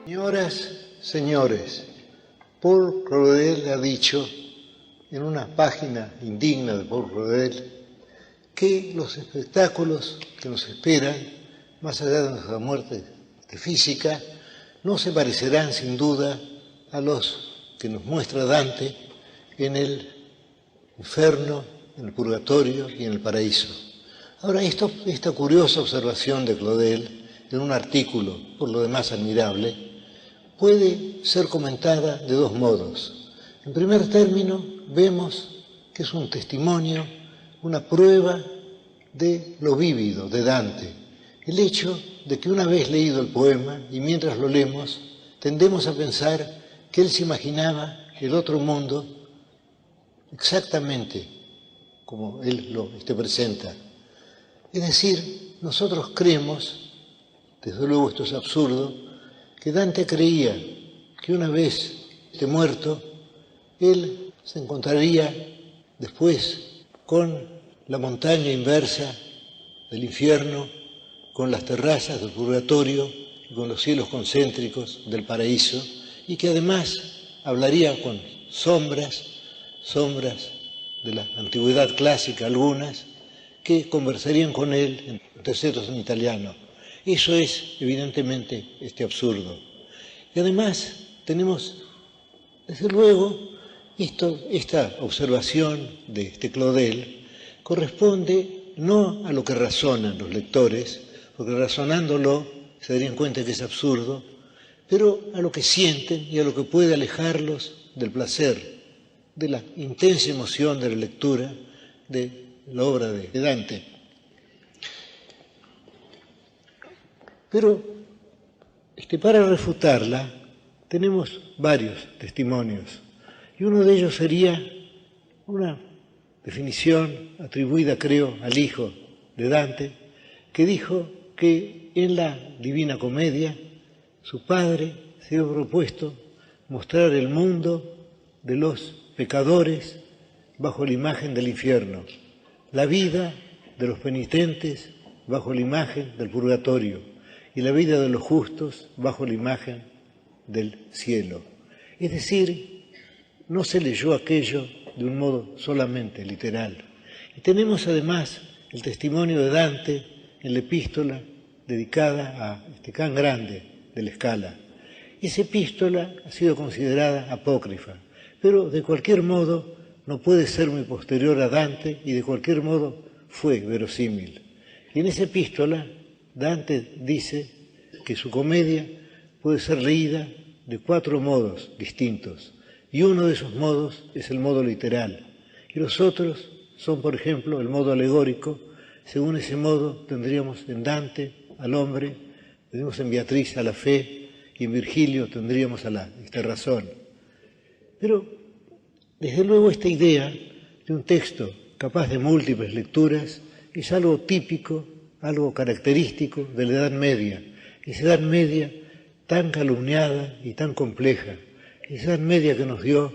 Señoras, señores, Paul Claudel ha dicho en una página indigna de Paul Claudel que los espectáculos que nos esperan, más allá de nuestra muerte física, no se parecerán sin duda a los que nos muestra Dante en el infierno, en el purgatorio y en el paraíso. Ahora, esta curiosa observación de Claudel, en un artículo por lo demás admirable, puede ser comentada de dos modos. En primer término, vemos que es un testimonio, una prueba de lo vívido de Dante. El hecho de que una vez leído el poema y mientras lo leemos, tendemos a pensar que él se imaginaba el otro mundo exactamente como él lo presenta. Es decir, nosotros creemos, desde luego esto es absurdo, que Dante creía que una vez muerto, él se encontraría después con la montaña inversa del infierno, con las terrazas del purgatorio y con los cielos concéntricos del paraíso, y que además hablaría con sombras de la antigüedad clásica, algunas, que conversarían con él en terceros en italiano. Eso es, evidentemente, absurdo. Y además tenemos, desde luego, esta observación de Claudel corresponde no a lo que razonan los lectores, porque razonándolo se darían cuenta que es absurdo, pero a lo que sienten y a lo que puede alejarlos del placer, de la intensa emoción de la lectura de la obra de Dante. Pero para refutarla tenemos varios testimonios, y uno de ellos sería una definición atribuida, creo, al hijo de Dante, que dijo que en la Divina Comedia su padre se había propuesto mostrar el mundo de los pecadores bajo la imagen del infierno, la vida de los penitentes bajo la imagen del purgatorio y la vida de los justos bajo la imagen del cielo. Es decir, no se leyó aquello de un modo solamente literal. Y tenemos además el testimonio de Dante en la epístola dedicada a Can Grande de la Scala. Esa epístola ha sido considerada apócrifa, pero de cualquier modo no puede ser muy posterior a Dante y de cualquier modo fue verosímil. Y en esa epístola Dante dice que su comedia puede ser leída de 4 modos distintos, y uno de esos modos es el modo literal, y los otros son, por ejemplo, el modo alegórico. Según ese modo tendríamos en Dante al hombre, tendríamos en Beatriz a la fe, y en Virgilio tendríamos a la razón. Pero, desde luego, esta idea de un texto capaz de múltiples lecturas es algo típico, algo característico de la Edad Media, esa Edad Media tan calumniada y tan compleja, esa Edad Media que nos dio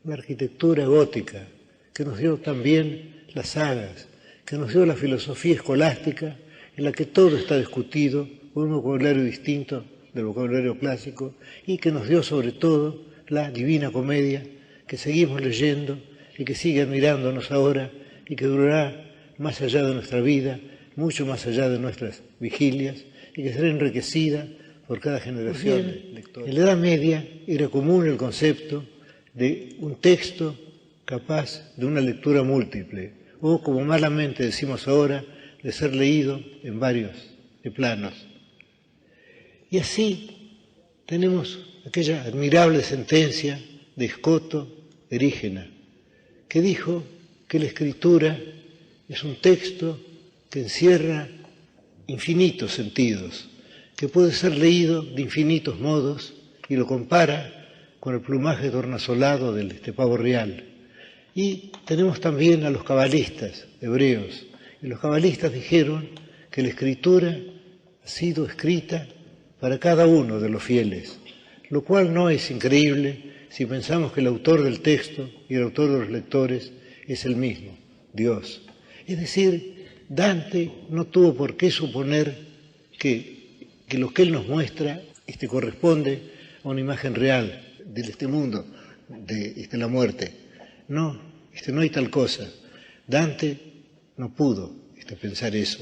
la arquitectura gótica, que nos dio también las sagas, que nos dio la filosofía escolástica, en la que todo está discutido con un vocabulario distinto del vocabulario clásico, y que nos dio sobre todo la Divina Comedia, que seguimos leyendo y que sigue admirándonos ahora y que durará más allá de nuestra vida, mucho más allá de nuestras vigilias, y que será enriquecida por cada generación de lectores. En la Edad Media era común el concepto de un texto capaz de una lectura múltiple, o como malamente decimos ahora, de ser leído en varios planos. Y así tenemos aquella admirable sentencia de Escoto Erígena, que dijo que la escritura es un texto que encierra infinitos sentidos, que puede ser leído de infinitos modos, y lo compara con el plumaje tornasolado del pavo real. Y tenemos también a los cabalistas hebreos, y los cabalistas dijeron que la escritura ha sido escrita para cada uno de los fieles, lo cual no es increíble si pensamos que el autor del texto y el autor de los lectores es el mismo, Dios. Es decir, Dante no tuvo por qué suponer que lo que él nos muestra corresponde a una imagen real de este mundo, de la muerte. No, no hay tal cosa. Dante no pudo pensar eso.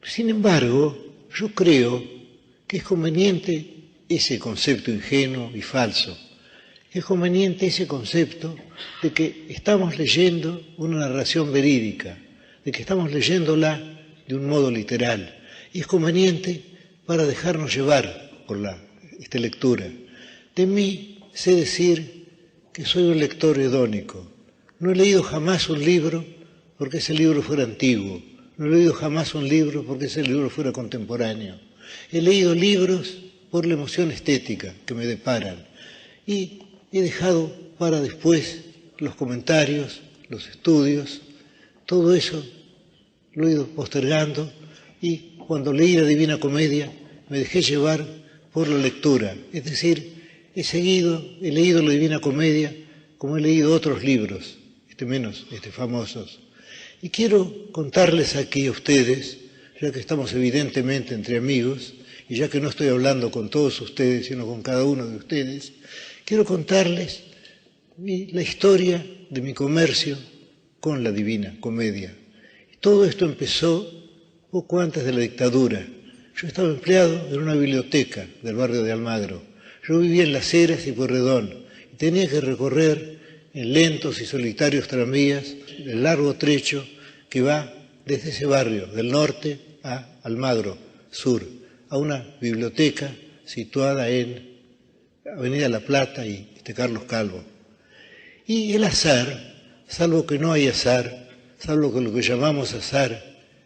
Sin embargo, yo creo que es conveniente ese concepto ingenuo y falso. Es conveniente ese concepto de que estamos leyendo una narración verídica, de que estamos leyéndola de un modo literal. Y es conveniente para dejarnos llevar por esta lectura. De mí sé decir que soy un lector hedónico. No he leído jamás un libro porque ese libro fuera antiguo. No he leído jamás un libro porque ese libro fuera contemporáneo. He leído libros por la emoción estética que me deparan. Y he dejado para después los comentarios, los estudios, todo eso lo he ido postergando y cuando leí la Divina Comedia me dejé llevar por la lectura. Es decir, he leído la Divina Comedia como he leído otros libros, menos famosos. Y quiero contarles aquí a ustedes, ya que estamos evidentemente entre amigos, y ya que no estoy hablando con todos ustedes, sino con cada uno de ustedes, quiero contarles la historia de mi comercio con la Divina Comedia. Todo esto empezó poco antes de la dictadura. Yo estaba empleado en una biblioteca del barrio de Almagro. Yo vivía en Las Heras y Pueyrredón y tenía que recorrer en lentos y solitarios tranvías el largo trecho que va desde ese barrio del norte a Almagro sur, a una biblioteca situada en Avenida La Plata y Carlos Calvo. Y el azar, salvo que no hay azar, salvo que lo que llamamos azar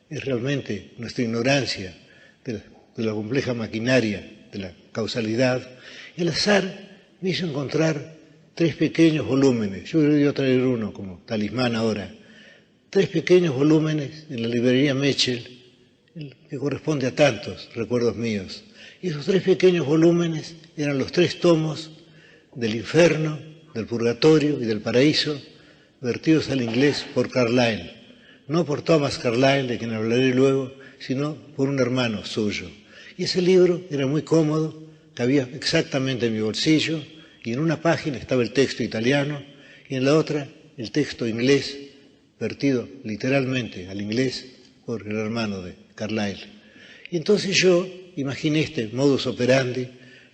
es realmente nuestra ignorancia de la compleja maquinaria de la causalidad, el azar me hizo encontrar 3 pequeños volúmenes. Yo he ido a traer uno como talismán ahora. 3 pequeños volúmenes en la librería Mechel, que corresponde a tantos recuerdos míos. Y esos 3 pequeños volúmenes eran los 3 tomos del infierno, del purgatorio y del paraíso, vertidos al inglés por Carlyle. No por Thomas Carlyle, de quien hablaré luego, sino por un hermano suyo. Y ese libro era muy cómodo, cabía exactamente en mi bolsillo, y en una página estaba el texto italiano, y en la otra el texto inglés, vertido literalmente al inglés por el hermano de Carlyle. Y entonces yo imaginé este modus operandi,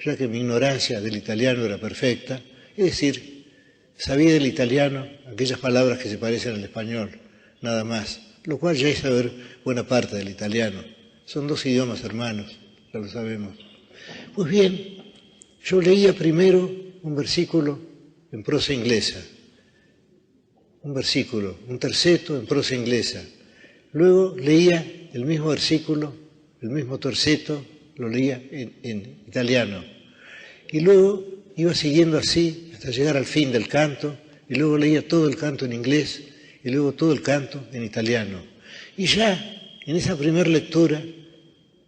ya que mi ignorancia del italiano era perfecta, es decir, sabía del italiano aquellas palabras que se parecen al español, nada más, lo cual ya es saber buena parte del italiano. Son 2 idiomas hermanos, ya lo sabemos. Pues bien, yo leía primero un versículo en prosa inglesa, un terceto en prosa inglesa. Luego leía el mismo versículo, el mismo terceto, lo leía en italiano. Y luego iba siguiendo así hasta llegar al fin del canto, y luego leía todo el canto en inglés, y luego todo el canto en italiano. Y ya en esa primera lectura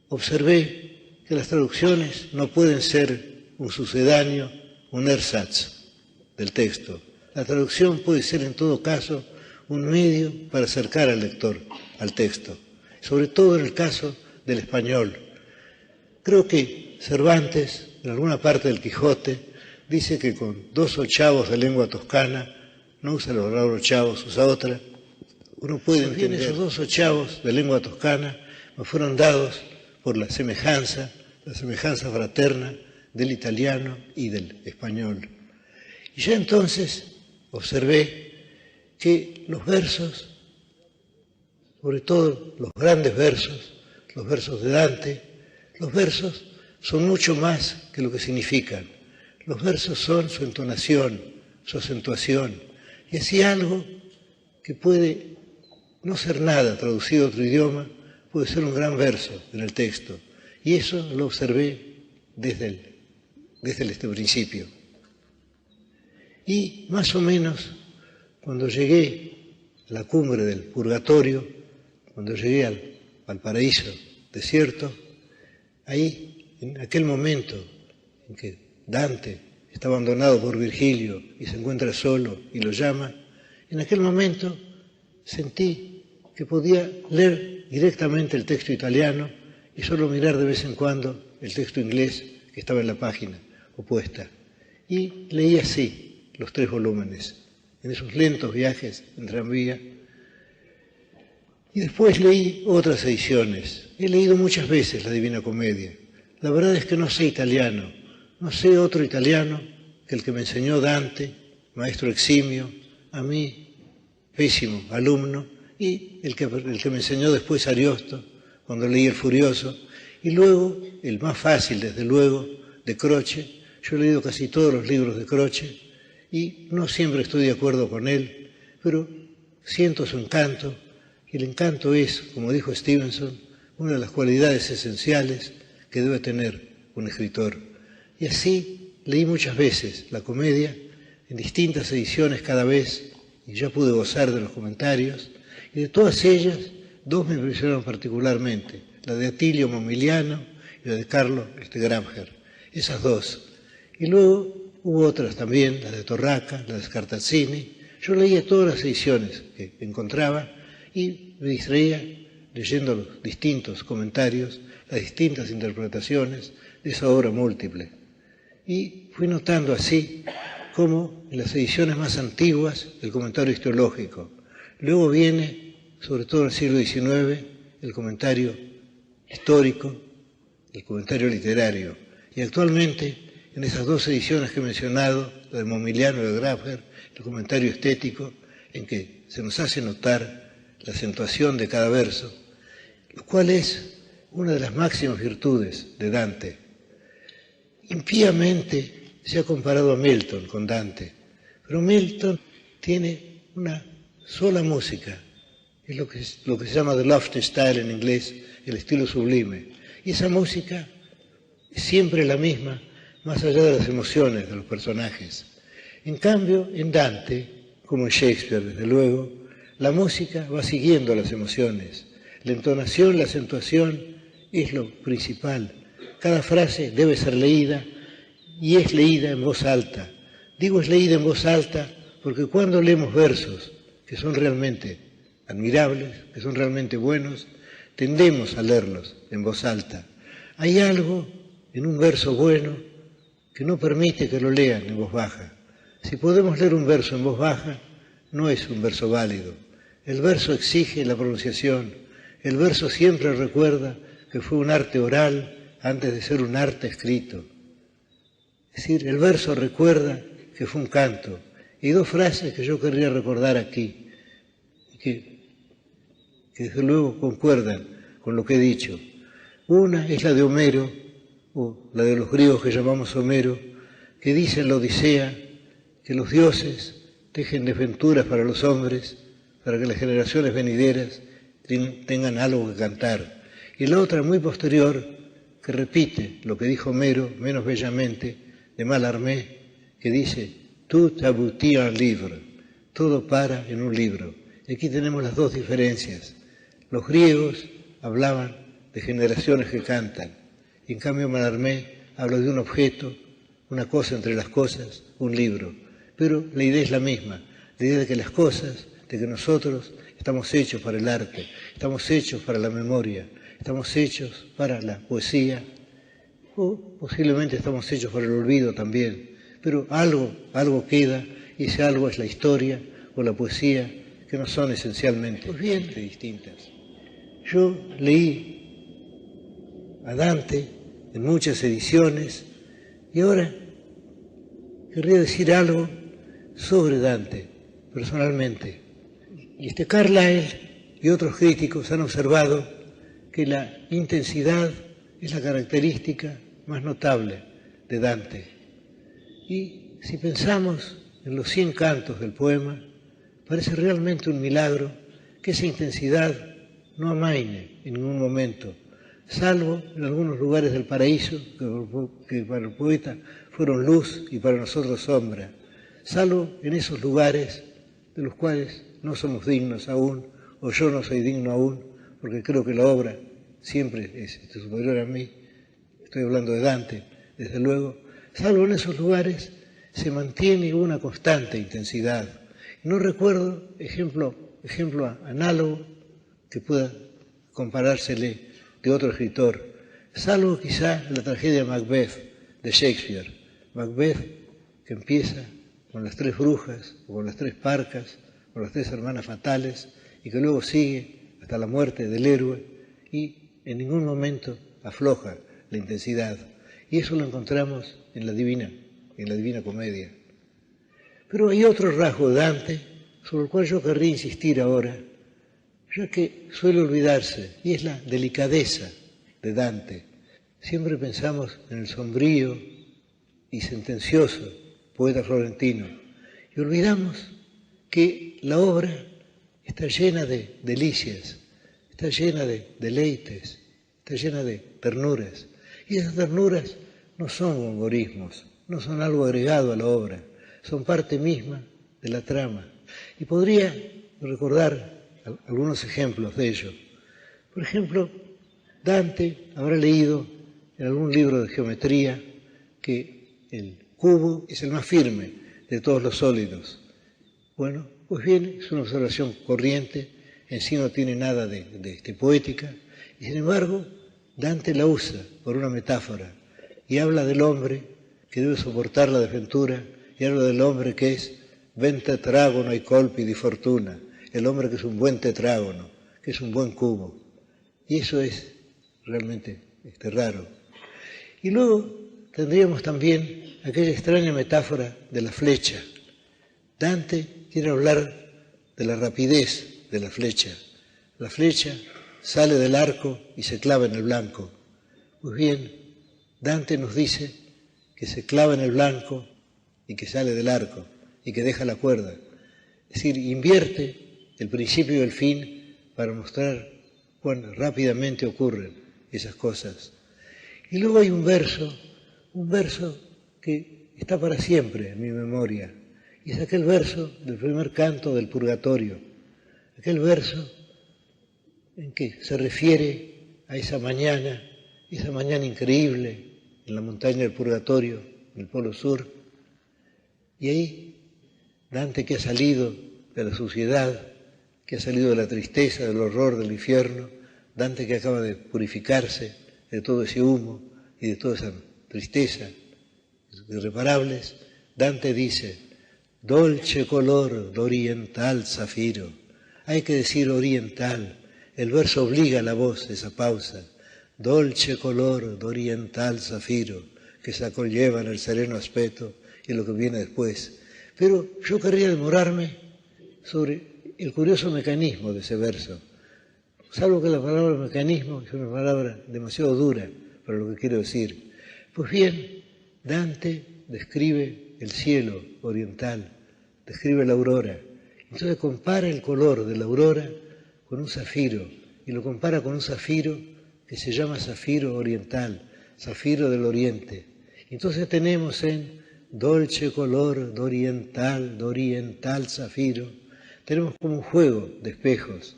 observé que las traducciones no pueden ser un sucedáneo, un ersatz del texto. La traducción puede ser en todo caso un medio para acercar al lector al texto, sobre todo en el caso del español. Creo que Cervantes, en alguna parte del Quijote, dice que con 2 ochavos de lengua toscana, no usa los 2 ochavos, usa otra, uno puede entender. Esos 2 ochavos de lengua toscana me fueron dados por la semejanza fraterna del italiano y del español. Y ya entonces observé que los versos, sobre todo los grandes versos, los versos de Dante, los versos son mucho más que lo que significan. Los versos son su entonación, su acentuación, y así algo que puede no ser nada traducido a otro idioma, puede ser un gran verso en el texto. Y eso lo observé desde este principio. Y más o menos, cuando llegué a la cumbre del purgatorio, cuando llegué al paraíso desierto, ahí, en aquel momento en que Dante está abandonado por Virgilio y se encuentra solo y lo llama, en aquel momento sentí que podía leer directamente el texto italiano y solo mirar de vez en cuando el texto inglés que estaba en la página opuesta. Y leí así los 3 volúmenes, en esos lentos viajes en tranvía. Y después leí otras ediciones. He leído muchas veces la Divina Comedia. La verdad es que no sé italiano, no sé otro italiano que el que me enseñó Dante, maestro eximio, a mí, pésimo alumno, y el que me enseñó después Ariosto, cuando leí El Furioso, y luego, el más fácil, desde luego, de Croce. Yo he leído casi todos los libros de Croce, y no siempre estoy de acuerdo con él, pero siento su encanto, y el encanto es, como dijo Stevenson, una de las cualidades esenciales que debe tener un escritor. Y así leí muchas veces la comedia, en distintas ediciones cada vez, y ya pude gozar de los comentarios, y de todas ellas, 2 me impresionaron particularmente, la de Attilio Momigliano y la de Carlo Gramsci, esas 2. Y luego hubo otras también, la de Torraca, la de Scartazzini. Yo leía todas las ediciones que encontraba y me distraía leyendo los distintos comentarios, las distintas interpretaciones de esa obra múltiple. Y fui notando así como en las ediciones más antiguas el comentario histológico. Luego viene, sobre todo en el siglo XIX, el comentario histórico, el comentario literario. Y actualmente, en esas 2 ediciones que he mencionado, la de Momigliano y de Gramsci, el comentario estético, en que se nos hace notar la acentuación de cada verso, lo cual es una de las máximas virtudes de Dante. Impíamente se ha comparado a Milton con Dante, pero Milton tiene una sola música, es lo que se llama the lofty style en inglés, el estilo sublime, y esa música es siempre la misma, más allá de las emociones de los personajes. En cambio, en Dante, como en Shakespeare, desde luego, la música va siguiendo las emociones. La entonación, la acentuación es lo principal. Cada frase debe ser leída y es leída en voz alta. Digo es leída en voz alta porque cuando leemos versos que son realmente admirables, que son realmente buenos, tendemos a leerlos en voz alta. Hay algo en un verso bueno que no permite que lo lean en voz baja. Si podemos leer un verso en voz baja, no es un verso válido. El verso exige la pronunciación. El verso siempre recuerda que fue un arte oral antes de ser un arte escrito. Es decir, el verso recuerda que fue un canto. Y 2 frases que yo querría recordar aquí, que desde luego concuerdan con lo que he dicho. Una es la de Homero, o la de los griegos que llamamos Homero, que dice en la Odisea que los dioses dejen desventuras para los hombres, para que las generaciones venideras tengan algo que cantar. Y la otra, muy posterior, que repite lo que dijo Homero, menos bellamente, de Mallarmé, que dice, tout aboutit en livre, todo para en un libro. Y aquí tenemos las 2 diferencias. Los griegos hablaban de generaciones que cantan, y en cambio Mallarmé habla de un objeto, una cosa entre las cosas, un libro. Pero la idea es la misma, la idea de que las cosas, de que nosotros estamos hechos para el arte, estamos hechos para la memoria, estamos hechos para la poesía, o posiblemente estamos hechos para el olvido también, pero algo queda, y ese algo es la historia o la poesía, que no son esencialmente bien distintas. Yo leí a Dante en muchas ediciones, y ahora querría decir algo sobre Dante, personalmente. Y Carlyle y otros críticos han observado que la intensidad es la característica más notable de Dante. Y si pensamos en los 100 cantos del poema, parece realmente un milagro que esa intensidad no amaine en ningún momento, salvo en algunos lugares del paraíso, que para el poeta fueron luz y para nosotros sombra, salvo en esos lugares de los cuales no somos dignos aún, o yo no soy digno aún, porque creo que la obra siempre es superior a mí. Estoy hablando de Dante, desde luego. Salvo en esos lugares se mantiene una constante intensidad. No recuerdo ejemplo análogo que pueda comparársele de otro escritor, salvo quizá la tragedia Macbeth, de Shakespeare, Macbeth, que empieza con las 3 brujas, o con las 3 parcas, con las 3 hermanas fatales, y que luego sigue hasta la muerte del héroe, y en ningún momento afloja la intensidad. Y eso lo encontramos en la Divina Comedia. Pero hay otro rasgo de Dante, sobre el cual yo querría insistir ahora, ya que suele olvidarse, y es la delicadeza de Dante. Siempre pensamos en el sombrío y sentencioso poeta florentino, y olvidamos que la obra está llena de delicias, está llena de deleites, está llena de ternuras, y esas ternuras no son gongorismos, no son algo agregado a la obra, son parte misma de la trama. Y podría recordar algunos ejemplos de ello. Por ejemplo, Dante habrá leído en algún libro de geometría que el cubo es el más firme de todos los sólidos. Bueno, pues bien, es una observación corriente, en sí no tiene nada de poética, y sin embargo Dante la usa por una metáfora y habla del hombre que debe soportar la desventura, y habla del hombre que es ben tetrágono ai colpi di fortuna, el hombre que es un buen tetrágono, que es un buen cubo. Y eso es realmente raro. Y luego tendríamos también aquella extraña metáfora de la flecha. Dante quiere hablar de la rapidez de la flecha. La flecha sale del arco y se clava en el blanco. Pues bien, Dante nos dice que se clava en el blanco y que sale del arco y que deja la cuerda. Es decir, invierte el principio y el fin para mostrar cuán rápidamente ocurren esas cosas. Y luego hay un verso que está para siempre en mi memoria, y es aquel verso del primer canto del Purgatorio, aquel verso en que se refiere a esa mañana increíble en la montaña del Purgatorio, en el Polo Sur, y ahí Dante, que ha salido de la suciedad, que ha salido de la tristeza, del horror del infierno, Dante que acaba de purificarse de todo ese humo y de toda esa tristeza irreparables, Dante dice: dolce color d'oriental zafiro. Hay que decir oriental, el verso obliga a la voz esa pausa. Dolce color d'oriental zafiro, que se acolleva en el sereno aspecto y lo que viene después. Pero yo querría demorarme sobre el curioso mecanismo de ese verso, salvo que la palabra mecanismo es una palabra demasiado dura para lo que quiero decir. Pues bien, Dante describe el cielo oriental, describe la aurora. Entonces compara el color de la aurora con un zafiro, y lo compara con un zafiro que se llama zafiro oriental, zafiro del oriente. Entonces tenemos en dolce color d'oriental zafiro, tenemos como un juego de espejos,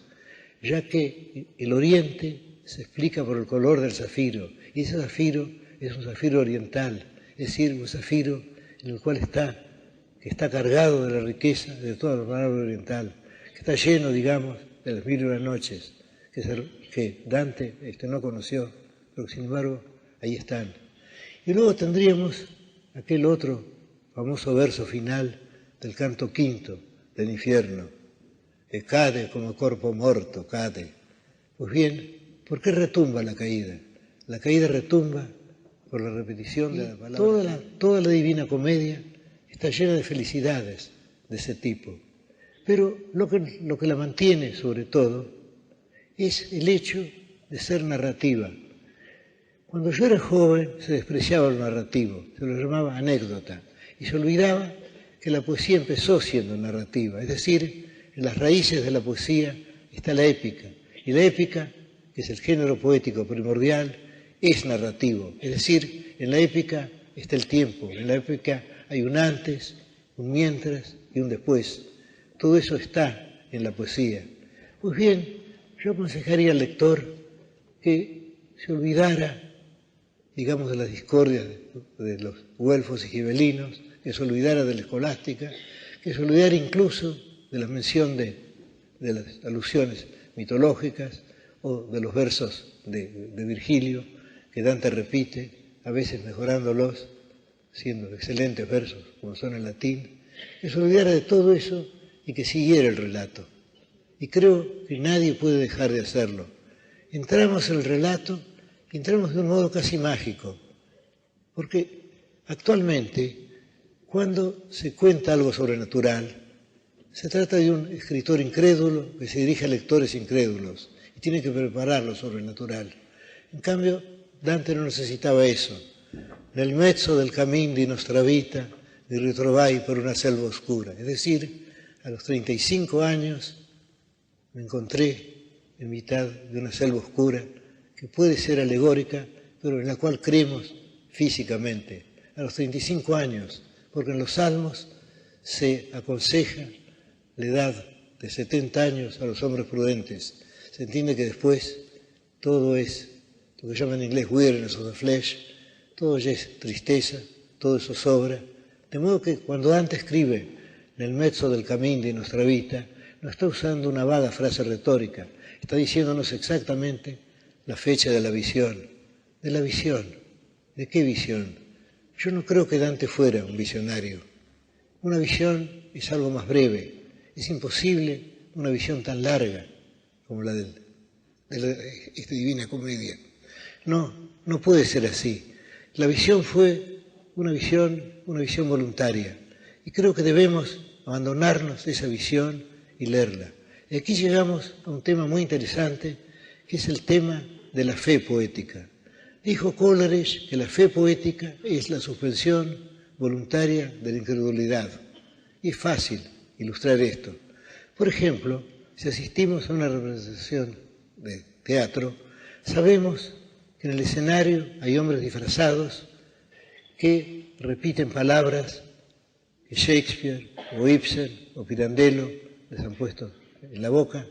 ya que el oriente se explica por el color del zafiro, y ese zafiro es un zafiro oriental, es decir, un zafiro en el cual que está cargado de la riqueza de toda la palabra oriental, que está lleno, digamos, de las 1001 noches, que Dante no conoció, pero que sin embargo ahí están. Y luego tendríamos aquel otro famoso verso final del canto quinto del infierno, que cade como corpo morto, cade. Pues bien, ¿por qué retumba la caída? La caída retumba por la repetición de la palabra. Toda la Divina Comedia está llena de felicidades de ese tipo. Pero lo que la mantiene, sobre todo, es el hecho de ser narrativa. Cuando yo era joven se despreciaba lo narrativo, se lo llamaba anécdota, y se olvidaba que la poesía empezó siendo narrativa, es decir, en las raíces de la poesía está la épica, y la épica, que es el género poético primordial, es narrativo, es decir, en la épica está el tiempo, en la épica hay un antes, un mientras y un después. Todo eso está en la poesía. Pues bien, yo aconsejaría al lector que se olvidara, digamos, de las discordias de los güelfos y gibelinos, que se olvidara de la escolástica, que se olvidara incluso de la mención de las alusiones mitológicas o de los versos de Virgilio, que Dante repite, a veces mejorándolos, siendo excelentes versos como son en latín, que se olvidara de todo eso y que siguiera el relato. Y creo que nadie puede dejar de hacerlo. Entramos en el relato, entramos de un modo casi mágico, porque actualmente, cuando se cuenta algo sobrenatural, se trata de un escritor incrédulo que se dirige a lectores incrédulos y tiene que preparar lo sobrenatural. En cambio, Dante no necesitaba eso. Nel mezzo del cammin di nostra vita mi ritrovai per una selva oscura. Es decir, a los 35 años me encontré en mitad de una selva oscura que puede ser alegórica, pero en la cual creemos físicamente. A los 35 años, porque en los Salmos se aconseja la edad de 70 años a los hombres prudentes. Se entiende que después todo es lo que llaman en inglés weariness of the flesh, todo ya es tristeza, todo eso sobra. De modo que cuando Dante escribe nel mezzo del cammin di nostra vita, no está usando una vaga frase retórica, está diciéndonos exactamente la fecha de la visión. ¿De la visión? ¿De qué visión? Yo no creo que Dante fuera un visionario. Una visión es algo más breve. Es imposible una visión tan larga como la de esta Divina Comedia. No puede ser así. La visión fue una visión voluntaria. Y creo que debemos abandonarnos de esa visión y leerla. Y aquí llegamos a un tema muy interesante, que es el tema de la fe poética. Dijo Coleridge que la fe poética es la suspensión voluntaria de la incredulidad. Y es fácil ilustrar esto. Por ejemplo, si asistimos a una representación de teatro, sabemos que en el escenario hay hombres disfrazados que repiten palabras que Shakespeare o Ibsen o Pirandello les han puesto en la boca,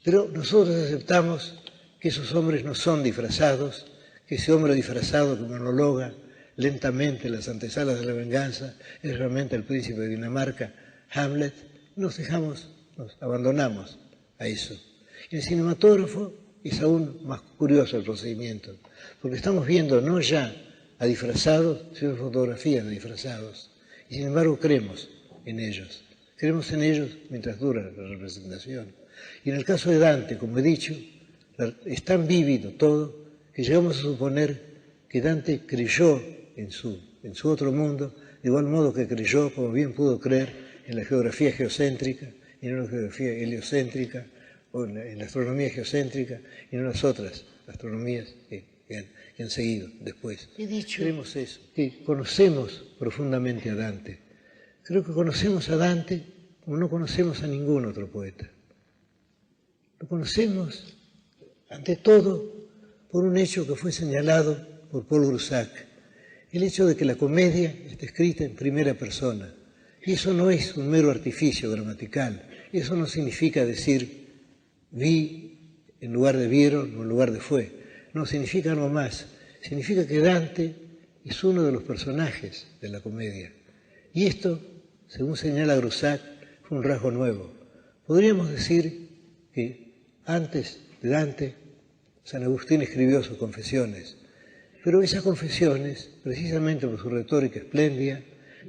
pero nosotros aceptamos que esos hombres no son disfrazados, que ese hombre disfrazado que monologa lentamente en las antesalas de la venganza es realmente el príncipe de Dinamarca, Hamlet. Nos abandonamos a eso. Y en el cinematógrafo es aún más curioso el procedimiento, porque estamos viendo no ya a disfrazados, sino fotografías de disfrazados. Y sin embargo creemos en ellos. Creemos en ellos mientras dura la representación. Y en el caso de Dante, como he dicho, es tan vívido todo que llegamos a suponer que Dante creyó en su otro mundo, de igual modo que creyó, como bien pudo creer, en la geografía geocéntrica, y en la geografía heliocéntrica, o en la astronomía geocéntrica, y en las otras astronomías que han seguido después. He dicho, creemos eso, que conocemos profundamente a Dante. Creo que conocemos a Dante como no conocemos a ningún otro poeta. Lo conocemos, ante todo, por un hecho que fue señalado por Paul Groussac, el hecho de que la comedia está escrita en primera persona. Y eso no es un mero artificio gramatical, eso no significa decir vi en lugar de vieron o en lugar de fue. No, significa algo más. Significa que Dante es uno de los personajes de la comedia. Y esto, según señala Groussac, fue un rasgo nuevo. Podríamos decir que antes de Dante, San Agustín escribió sus confesiones. Pero esas confesiones, precisamente por su retórica espléndida,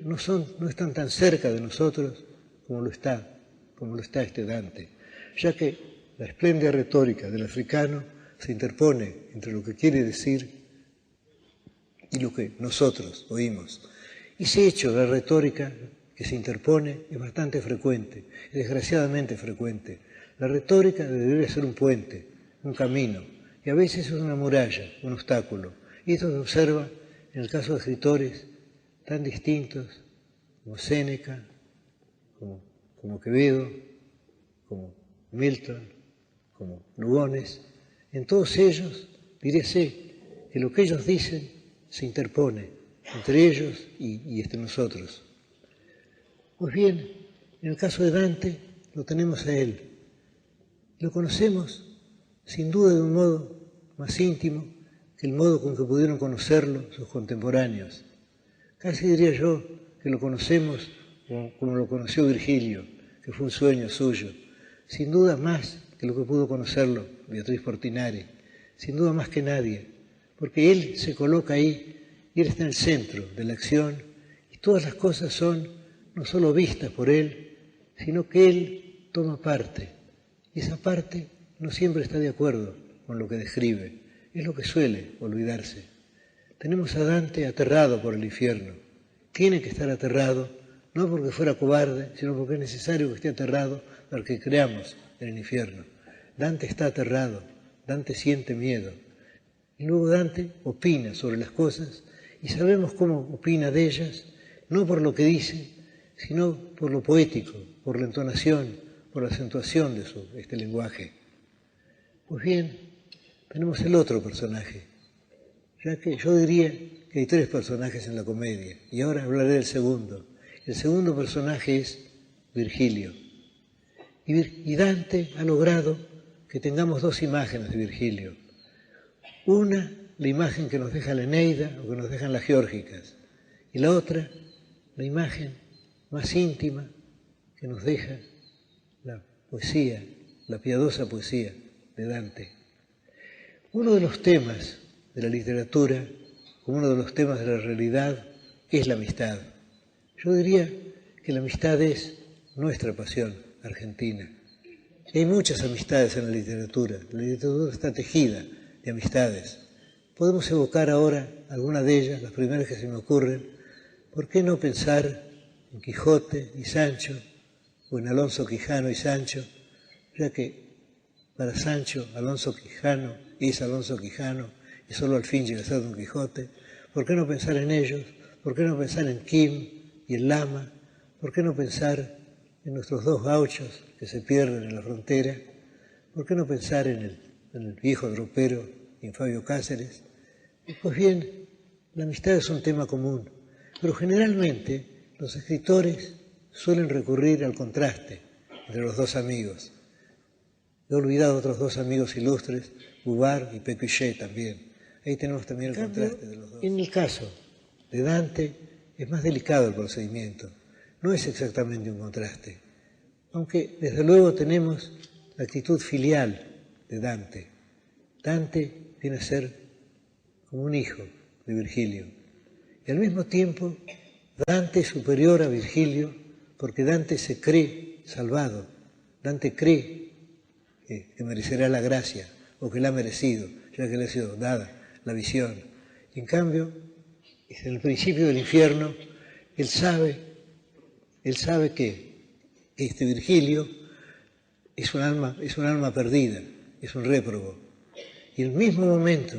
no están tan cerca de nosotros como lo está este Dante, ya que la espléndida retórica del africano se interpone entre lo que quiere decir y lo que nosotros oímos. Y ese hecho de la retórica que se interpone es bastante frecuente, es desgraciadamente frecuente. La retórica debería ser un puente, un camino, y a veces es una muralla, un obstáculo. Y esto se observa en el caso de escritores tan distintos como Séneca, como Quevedo, como Milton, como Lugones. En todos ellos, diríase que lo que ellos dicen se interpone entre ellos y entre nosotros. Pues bien, en el caso de Dante lo tenemos a él. Lo conocemos sin duda de un modo más íntimo que el modo con que pudieron conocerlo sus contemporáneos. Casi diría yo que lo conocemos como lo conoció Virgilio, que fue un sueño suyo, sin duda más que lo que pudo conocerlo Beatriz Portinari, sin duda más que nadie, porque él se coloca ahí y Él está en el centro de la acción, y todas las cosas son no solo vistas por Él, sino que Él toma parte, y esa parte no siempre está de acuerdo con lo que describe, es lo que suele olvidarse. Tenemos a Dante aterrado por el infierno, tiene que estar aterrado, no porque fuera cobarde, sino porque es necesario que esté aterrado para que creamos en el infierno. Dante está aterrado, Dante siente miedo. Y luego Dante opina sobre las cosas y sabemos cómo opina de ellas, no por lo que dice, sino por lo poético, por la entonación, por la acentuación de su lenguaje. Pues bien, tenemos el otro personaje, ya que yo diría que hay tres personajes en la comedia, y ahora hablaré del segundo. El segundo personaje es Virgilio. Y Dante ha logrado que tengamos dos imágenes de Virgilio. Una, la imagen que nos deja la Eneida o que nos dejan las Geórgicas, y la otra, la imagen más íntima que nos deja la poesía, la piadosa poesía de Dante. Uno de los temas de la literatura, como uno de los temas de la realidad, es la amistad. Yo diría que la amistad es nuestra pasión argentina. Hay muchas amistades en la literatura está tejida de amistades. Podemos evocar ahora algunas de ellas, las primeras que se me ocurren. ¿Por qué no pensar en Quijote y Sancho, o en Alonso Quijano y Sancho, ya que para Sancho Alonso Quijano es Alonso Quijano y solo al fin llega a ser Don Quijote? ¿Por qué no pensar en ellos? ¿Por qué no pensar en Kim y en Lama? ¿Por qué no pensar en nuestros dos gauchos que se pierden en la frontera? ¿Por qué no pensar en el viejo tropero y en Fabio Cáceres? Pues bien, la amistad es un tema común, pero generalmente los escritores suelen recurrir al contraste entre los dos amigos. He olvidado otros dos amigos ilustres, Bouvard y Pécuchet también. Ahí tenemos también el contraste de los dos. En el caso de Dante es más delicado el procedimiento. No es exactamente un contraste, aunque desde luego tenemos la actitud filial de Dante. Dante viene a ser como un hijo de Virgilio. Y al mismo tiempo, Dante es superior a Virgilio porque Dante se cree salvado. Dante cree que merecerá la gracia o que la ha merecido, ya que le ha sido dada la visión. Y en cambio, en el principio del infierno, él sabe que este Virgilio es un alma perdida, es un réprobo. Y el mismo momento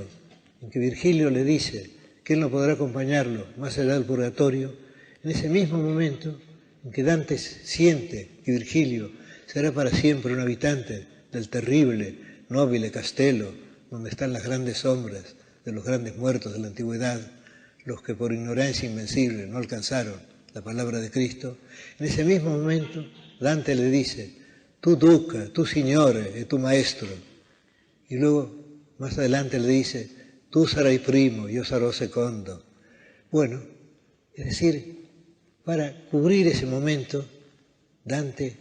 en que Virgilio le dice que él no podrá acompañarlo más allá del purgatorio, en ese mismo momento en que Dante siente que Virgilio será para siempre un habitante del terrible, nobile Castello, donde están las grandes sombras de los grandes muertos de la antigüedad, los que por ignorancia invencible no alcanzaron la palabra de Cristo, en ese mismo momento Dante le dice: tu duca, tu signore e tu maestro. Y luego, más adelante le dice: tu sarai primo, yo sarò secondo. Bueno, es decir, para cubrir ese momento, Dante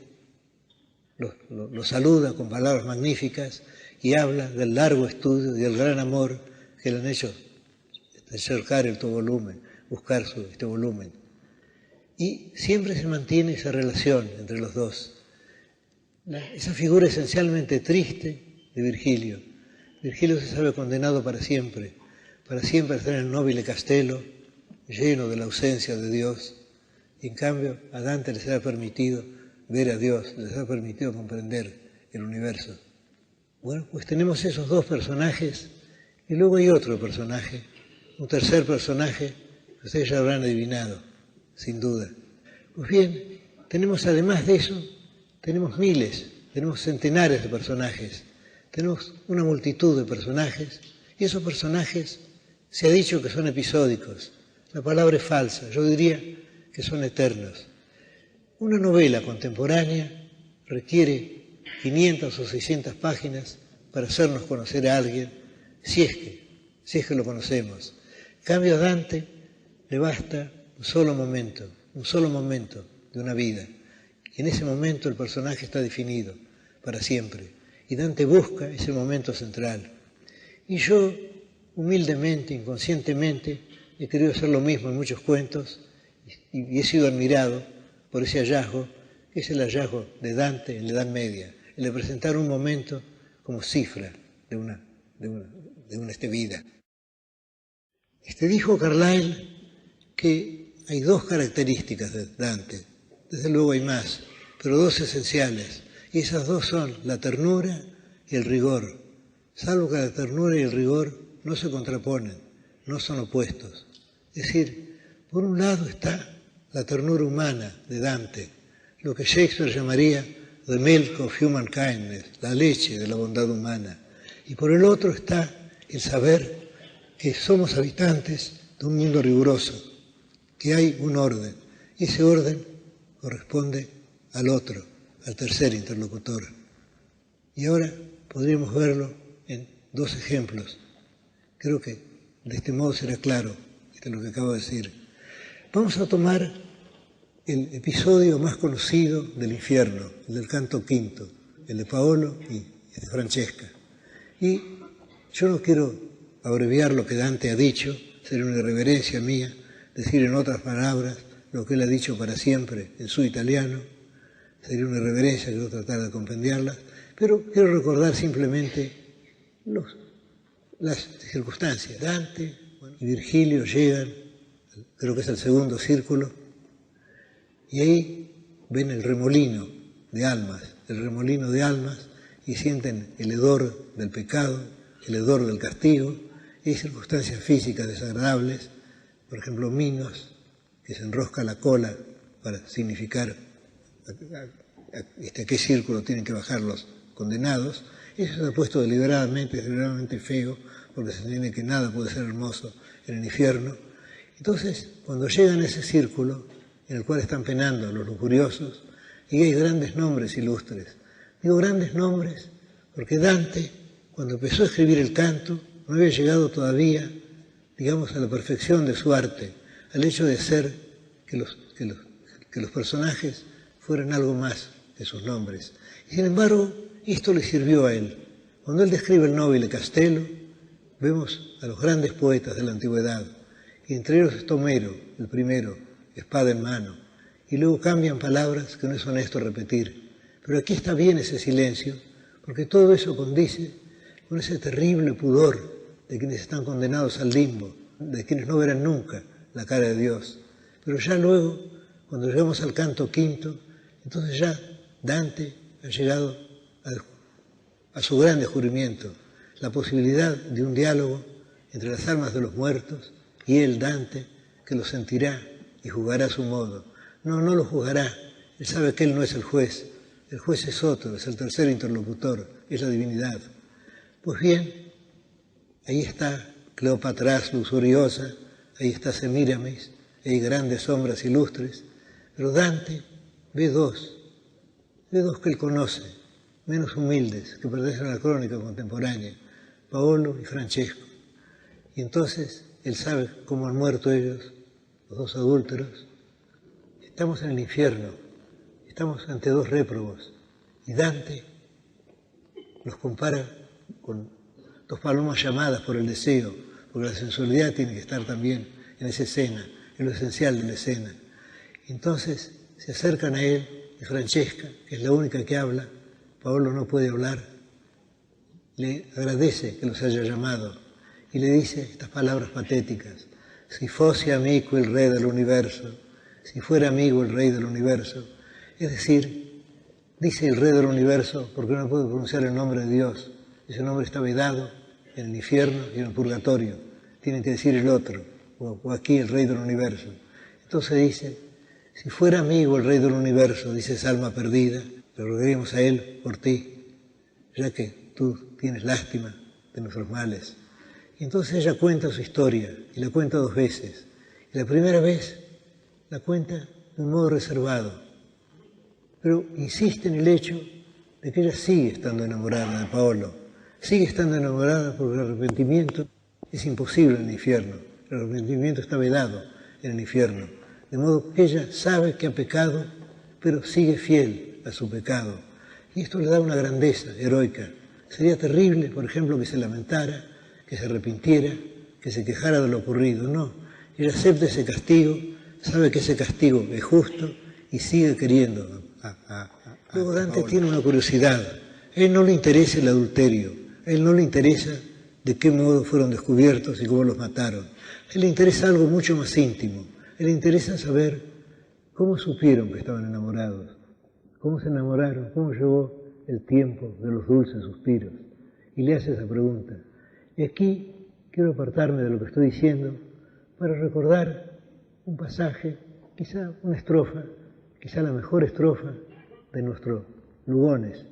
lo saluda con palabras magníficas y habla del largo estudio y del gran amor que le han hecho cercar este volumen, buscar este volumen. Y siempre se mantiene esa relación entre los dos. Esa figura esencialmente triste de Virgilio. Virgilio se sabe condenado para siempre a estar en el nobile Castello, lleno de la ausencia de Dios. Y en cambio a Dante le será permitido ver a Dios, le será permitido comprender el universo. Bueno, pues tenemos esos dos personajes y luego hay otro personaje, un tercer personaje que ustedes ya habrán adivinado, sin duda. Pues bien, tenemos además de eso, tenemos miles, tenemos centenares de personajes, tenemos una multitud de personajes y esos personajes se ha dicho que son episódicos. La palabra es falsa, yo diría que son eternos. Una novela contemporánea requiere 500 o 600 páginas para hacernos conocer a alguien, si es que lo conocemos. En cambio, a Dante le basta un solo momento de una vida. Y en ese momento el personaje está definido para siempre. Y Dante busca ese momento central. Y yo, humildemente, inconscientemente, he querido hacer lo mismo en muchos cuentos y he sido admirado por ese hallazgo, que es el hallazgo de Dante en la Edad Media, el de presentar un momento como cifra de una vida. Dijo Carlyle que hay dos características de Dante, desde luego hay más, pero dos esenciales, y esas dos son la ternura y el rigor, salvo que la ternura y el rigor no se contraponen, no son opuestos. Es decir, por un lado está la ternura humana de Dante, lo que Shakespeare llamaría the milk of human kindness, la leche de la bondad humana, y por el otro está el saber que somos habitantes de un mundo riguroso, que hay un orden, y ese orden corresponde al otro, al tercer interlocutor. Y ahora podríamos verlo en dos ejemplos. Creo que de este modo será claro lo que acabo de decir. Vamos a tomar el episodio más conocido del infierno, el del canto quinto, el de Paolo y de Francesca. Y yo no quiero abreviar lo que Dante ha dicho, sería una irreverencia mía decir en otras palabras lo que él ha dicho para siempre en su italiano, sería una irreverencia que no tratar de compendiarlas, pero quiero recordar simplemente las circunstancias. Dante y Virgilio llegan, creo que es el segundo círculo, y ahí ven el remolino de almas, y sienten el hedor del pecado, el hedor del castigo, y hay circunstancias físicas desagradables, por ejemplo, Minos, que se enrosca la cola para significar a qué círculo tienen que bajar los condenados. Eso se ha puesto deliberadamente feo, porque se entiende que nada puede ser hermoso en el infierno. Entonces, cuando llegan a ese círculo en el cual están penando los lujuriosos, y hay grandes nombres ilustres. Digo grandes nombres porque Dante, cuando empezó a escribir el canto, no había llegado todavía, digamos, a la perfección de su arte, al hecho de ser que los personajes fueran algo más que sus nombres. Y sin embargo, esto le sirvió a él. Cuando él describe el Nobile Castello, vemos a los grandes poetas de la antigüedad, y entre ellos está Homero, el primero, espada en mano, y luego cambian palabras que no es honesto repetir. Pero aquí está bien ese silencio, porque todo eso condice con ese terrible pudor de quienes están condenados al limbo, de quienes no verán nunca la cara de Dios. Pero ya luego, cuando llegamos al canto quinto, entonces ya Dante ha llegado a su gran descubrimiento, la posibilidad de un diálogo entre las almas de los muertos y él, Dante, que lo sentirá y juzgará a su modo. No lo juzgará, él sabe que él no es el juez es otro, es el tercer interlocutor, es la divinidad. Pues bien, ahí está Cleopatra luxuriosa, ahí está Semíramis, hay grandes sombras ilustres, pero Dante ve dos que él conoce, menos humildes, que pertenecen a la crónica contemporánea, Paolo y Francesco. Y entonces él sabe cómo han muerto ellos, los dos adúlteros. Estamos en el infierno, estamos ante dos réprobos, y Dante los compara con dos palomas llamadas por el deseo, porque la sensualidad tiene que estar también en esa escena, en lo esencial de la escena. Entonces se acercan a él, y Francesca, que es la única que habla, Paolo no puede hablar, le agradece que los haya llamado y le dice estas palabras patéticas: si fosse amico el rey del universo, si fuera amigo el rey del universo. Es decir, dice el rey del universo porque no puede pronunciar el nombre de Dios. Ese nombre está vedado en el infierno y en el purgatorio. Tienen que decir el otro, o aquí el rey del universo. Entonces dice: si fuera amigo el rey del universo, dice esa alma perdida, le rogaríamos a él por ti, ya que tú tienes lástima de nuestros males. Y entonces ella cuenta su historia, y la cuenta dos veces. Y la primera vez la cuenta de un modo reservado, pero insiste en el hecho de que ella sigue estando enamorada de Paolo, sigue estando enamorada porque el arrepentimiento es imposible en el infierno, el arrepentimiento está vedado en el infierno, de modo que ella sabe que ha pecado, pero sigue fiel a su pecado. Y esto le da una grandeza heroica. Sería terrible, por ejemplo, que se lamentara, que se arrepintiera, que se quejara de lo ocurrido. No, ella acepta ese castigo, sabe que ese castigo es justo y sigue queriendo. Luego Dante tiene una curiosidad. A él no le interesa el adulterio, a él no le interesa de qué modo fueron descubiertos y cómo los mataron. A él le interesa algo mucho más íntimo. A él le interesa saber cómo supieron que estaban enamorados, cómo se enamoraron, cómo llegó el tiempo de los dulces suspiros. Y le hace esa pregunta. Y aquí quiero apartarme de lo que estoy diciendo para recordar un pasaje, quizá una estrofa, quizá la mejor estrofa de nuestro Lugones,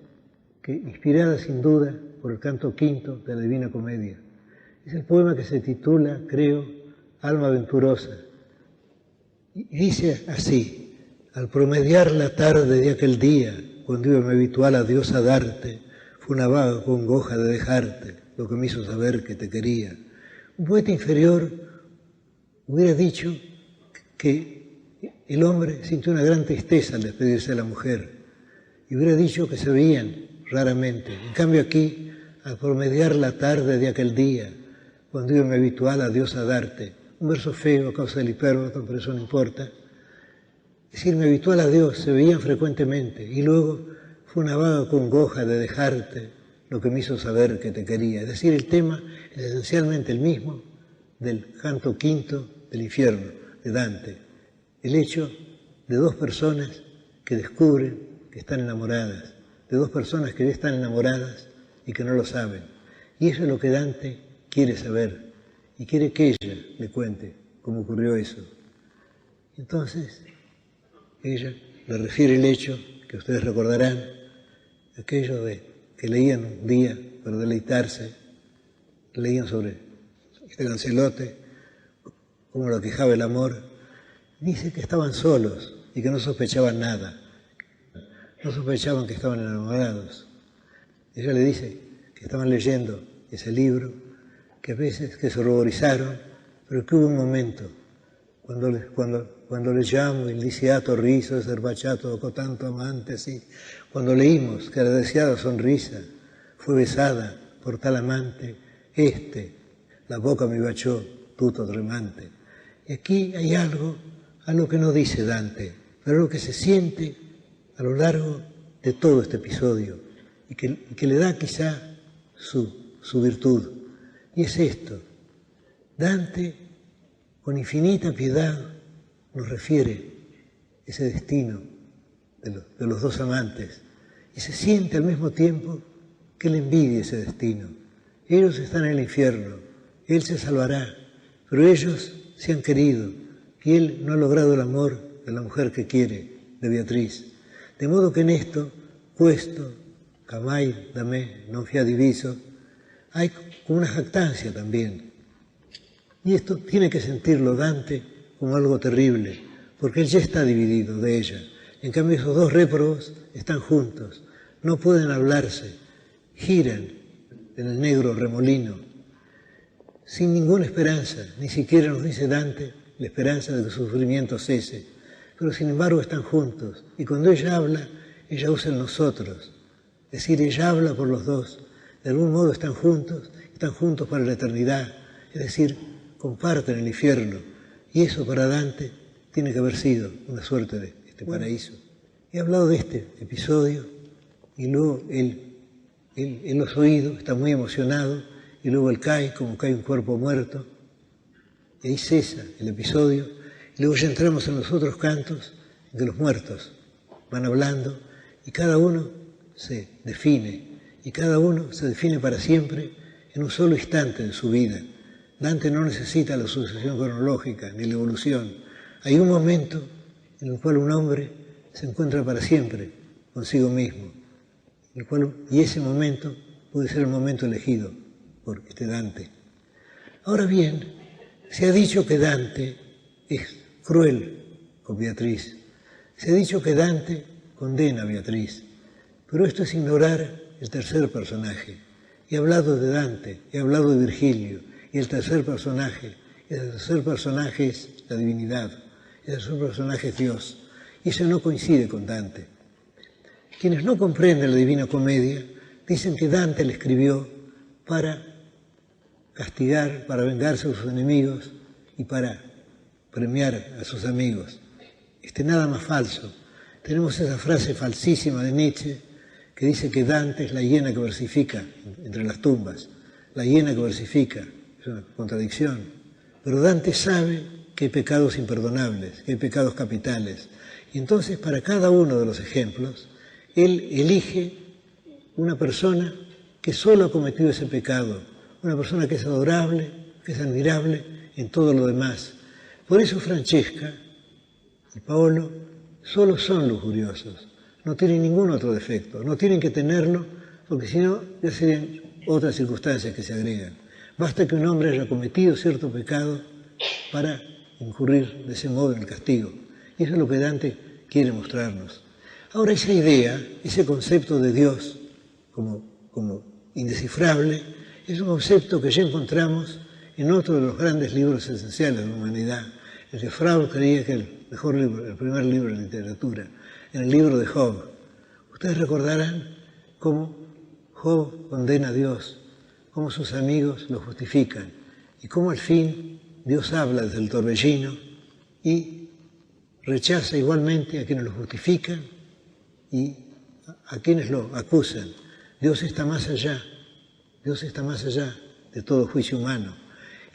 que inspirada sin duda por el canto quinto de la Divina Comedia. Es el poema que se titula, creo, Alma Venturosa. Y dice así: al promediar la tarde de aquel día, cuando iba mi habitual adiós a darte, fue una vaga congoja de dejarte, lo que me hizo saber que te quería. Un poeta inferior hubiera dicho que el hombre sintió una gran tristeza al despedirse de la mujer y hubiera dicho que se veían raramente. En cambio aquí, al promediar la tarde de aquel día, cuando iba mi habitual adiós a darte, un verso feo a causa del hipérbolo, pero eso no importa. Es decir, mi habitual adiós se veían frecuentemente y luego fue una vaga congoja de dejarte, lo que me hizo saber que te quería. Es decir, el tema es esencialmente el mismo del canto quinto del infierno de Dante. El hecho de dos personas que descubren que están enamoradas, de dos personas que ya están enamoradas y que no lo saben. Y eso es lo que Dante quiere saber y quiere que ella le cuente cómo ocurrió eso. Entonces, ella le refiere el hecho que ustedes recordarán, aquello de que leían un día para deleitarse, leían sobre este Lancelote, cómo lo quejaba el amor. Dice que estaban solos y que no sospechaban nada. No sospechaban que estaban enamorados. Ella le dice que estaban leyendo ese libro, que a veces que se ruborizaron, pero que hubo un momento cuando leggiamo il lisiato riso e serbaciato con tanto amante, así, cuando leímos que la deseada sonrisa fue besada por tal amante, la boca me baciò tutto tremante. Y aquí hay algo que no dice Dante, pero algo que se siente a lo largo de todo este episodio y que le da quizá su virtud. Y es esto: Dante, con infinita piedad, nos refiere ese destino de los dos amantes y se siente al mismo tiempo que él envidia ese destino. Ellos están en el infierno, él se salvará, pero ellos se han querido y él no ha logrado el amor de la mujer que quiere, de Beatriz. De modo que en esto, questo, camai da me non fia diviso, hay como una jactancia también. Y esto tiene que sentirlo Dante como algo terrible, porque él ya está dividido de ella. En cambio, esos dos réprobos están juntos, no pueden hablarse, giran en el negro remolino, sin ninguna esperanza, ni siquiera nos dice Dante la esperanza de que su sufrimiento cese, pero sin embargo están juntos, y cuando ella habla, ella usa el nosotros, es decir, ella habla por los dos, de algún modo están juntos para la eternidad, es decir, comparten el infierno, y eso para Dante tiene que haber sido una suerte de este paraíso. He hablado de este episodio, y luego él los ha oído, está muy emocionado, y luego él cae como cae un cuerpo muerto, y ahí cesa el episodio, y luego ya entramos en los otros cantos de los muertos. Van hablando, y cada uno se define, y cada uno se define para siempre en un solo instante de su vida. Dante no necesita la sucesión cronológica ni la evolución. Hay un momento en el cual un hombre se encuentra para siempre consigo mismo, y ese momento puede ser el momento elegido por este Dante. Ahora bien, se ha dicho que Dante es cruel con Beatriz, se ha dicho que Dante condena a Beatriz, pero esto es ignorar el tercer personaje. He hablado de Dante, he hablado de Virgilio, y el tercer personaje es la divinidad, el tercer personaje es Dios, y eso no coincide con Dante. Quienes no comprenden la Divina Comedia dicen que Dante la escribió para castigar, para vengarse de sus enemigos y para premiar a sus amigos. Nada más falso. Tenemos esa frase falsísima de Nietzsche que dice que Dante es la hiena que versifica entre las tumbas. La hiena que versifica, es una contradicción. Pero Dante sabe que hay pecados imperdonables, que hay pecados capitales. Y entonces, para cada uno de los ejemplos, él elige una persona que solo ha cometido ese pecado, una persona que es adorable, que es admirable en todo lo demás. Por eso Francesca y Paolo solo son lujuriosos, no tienen ningún otro defecto, no tienen que tenerlo, porque si no, ya serían otras circunstancias que se agregan. Basta que un hombre haya cometido cierto pecado para incurrir de ese modo en el castigo. Y eso es lo que Dante quiere mostrarnos. Ahora, esa idea, ese concepto de Dios como indescifrable, es un concepto que ya encontramos en otro de los grandes libros esenciales de la humanidad, el que Freud creía que el mejor libro, el primer libro de literatura, en el libro de Job. Ustedes recordarán cómo Job condena a Dios, cómo sus amigos lo justifican y cómo al fin Dios habla desde el torbellino y rechaza igualmente a quienes lo justifican y a quienes lo acusan. Dios está más allá de todo juicio humano.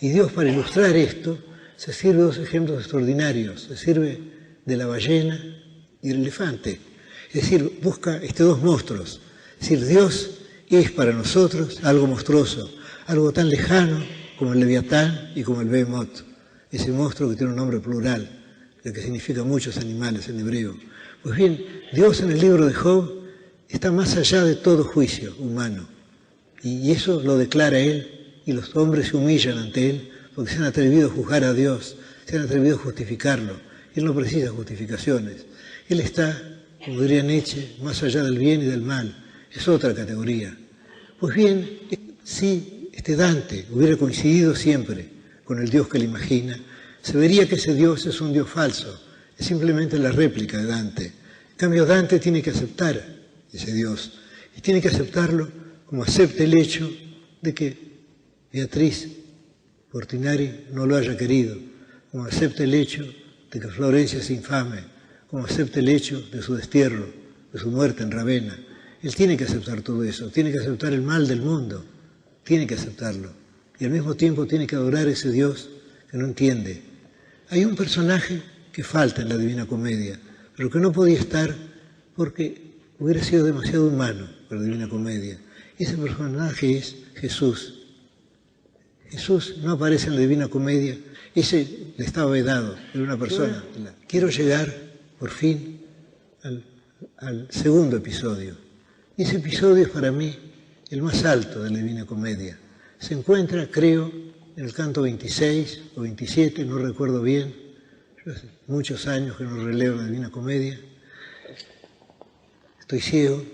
Y Dios, para ilustrar esto, se sirve de dos ejemplos extraordinarios. Se sirve de la ballena y del elefante. Es decir, busca dos monstruos. Es decir, Dios es para nosotros algo monstruoso, algo tan lejano como el Leviatán y como el Behemoth, ese monstruo que tiene un nombre plural, que significa muchos animales en hebreo. Pues bien, Dios en el libro de Job está más allá de todo juicio humano. Y eso lo declara Él, y los hombres se humillan ante Él porque se han atrevido a juzgar a Dios, se han atrevido a justificarlo. Él no precisa justificaciones. Él está, como diría Nietzsche, más allá del bien y del mal. Es otra categoría. Pues bien, si Dante hubiera coincidido siempre con el Dios que él imagina, se vería que ese Dios es un Dios falso, es simplemente la réplica de Dante. En cambio, Dante tiene que aceptar ese Dios, y tiene que aceptarlo como acepta el hecho de que Beatriz Portinari no lo haya querido, como acepta el hecho de que Florencia es infame, como acepta el hecho de su destierro, de su muerte en Ravenna. Él tiene que aceptar todo eso, tiene que aceptar el mal del mundo, tiene que aceptarlo. Y al mismo tiempo tiene que adorar a ese Dios que no entiende. Hay un personaje que falta en la Divina Comedia, pero que no podía estar porque hubiera sido demasiado humano para la Divina Comedia. Ese personaje es Jesús. Jesús no aparece en la Divina Comedia, ese le estaba vedado, era una persona. Quiero llegar, por fin, al segundo episodio. Y ese episodio es para mí el más alto de la Divina Comedia. Se encuentra, creo, en el canto 26 o 27, no recuerdo bien. Yo hace muchos años que no releo la Divina Comedia. Estoy ciego.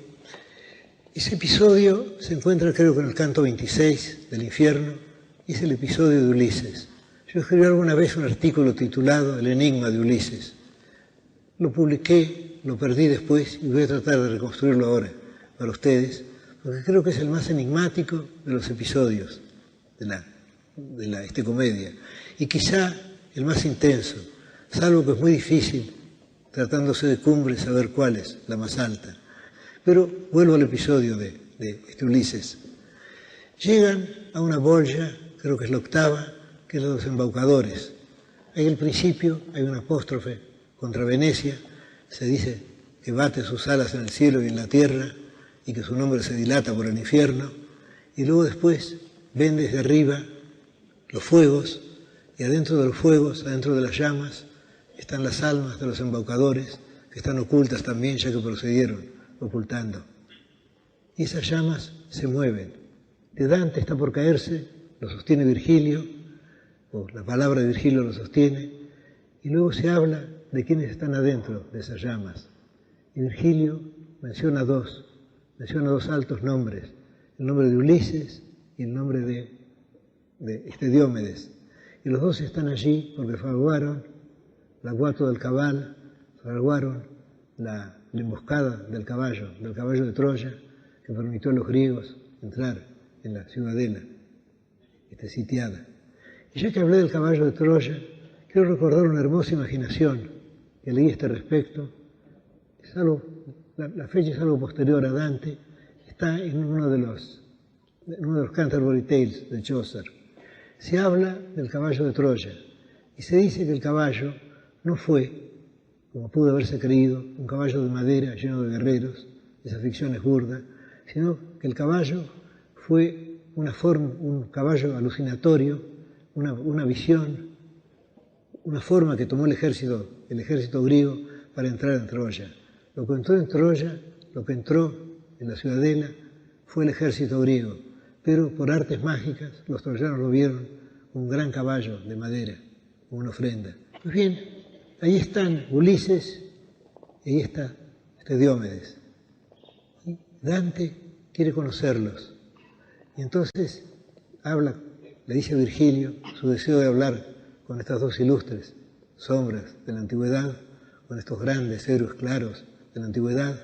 Ese episodio se encuentra, creo que en el canto 26 del Infierno, y es el episodio de Ulises. Yo escribí alguna vez un artículo titulado El enigma de Ulises. Lo publiqué, lo perdí después y voy a tratar de reconstruirlo ahora para ustedes, porque creo que es el más enigmático de los episodios de la comedia, y quizá el más intenso, salvo que es muy difícil, tratándose de cumbre, saber cuál es la más alta. Pero vuelvo al episodio de Ulises. Llegan a una bolla, creo que es la octava, que es la de los embaucadores. Ahí al principio hay un apóstrofe contra Venecia, se dice que bate sus alas en el cielo y en la tierra y que su nombre se dilata por el infierno, y luego después ven desde arriba los fuegos, y adentro de los fuegos, adentro de las llamas, están las almas de los embaucadores, que están ocultas también, ya que procedieron ocultando. Y esas llamas se mueven. De Dante está por caerse, lo sostiene Virgilio, o la palabra de Virgilio lo sostiene, y luego se habla de quienes están adentro de esas llamas. Y Virgilio menciona dos altos nombres, el nombre de Ulises y el nombre de Diómedes. Y los dos están allí porque fraguaron l'aguato del cabal, fraguaron la emboscada del caballo de Troya, que permitió a los griegos entrar en la ciudadela sitiada. Y ya que hablé del caballo de Troya, quiero recordar una hermosa imaginación que leí a este respecto. Es algo, la fecha es algo posterior a Dante, está en uno de los Canterbury Tales de Chaucer. Se habla del caballo de Troya y se dice que el caballo no fue, como pudo haberse creído, un caballo de madera lleno de guerreros, esa ficción es burda, sino que el caballo fue un caballo alucinatorio, una visión, una forma que tomó el ejército griego para entrar en Troya. Lo que entró en Troya, lo que entró en la ciudadela, fue el ejército griego, pero por artes mágicas los troyanos lo vieron como un gran caballo de madera, como una ofrenda. Pues bien, ahí están Ulises y ahí está Diomedes. Y Dante quiere conocerlos. Y entonces le dice a Virgilio su deseo de hablar con estas dos ilustres sombras de la antigüedad, con estos grandes héroes claros de la antigüedad.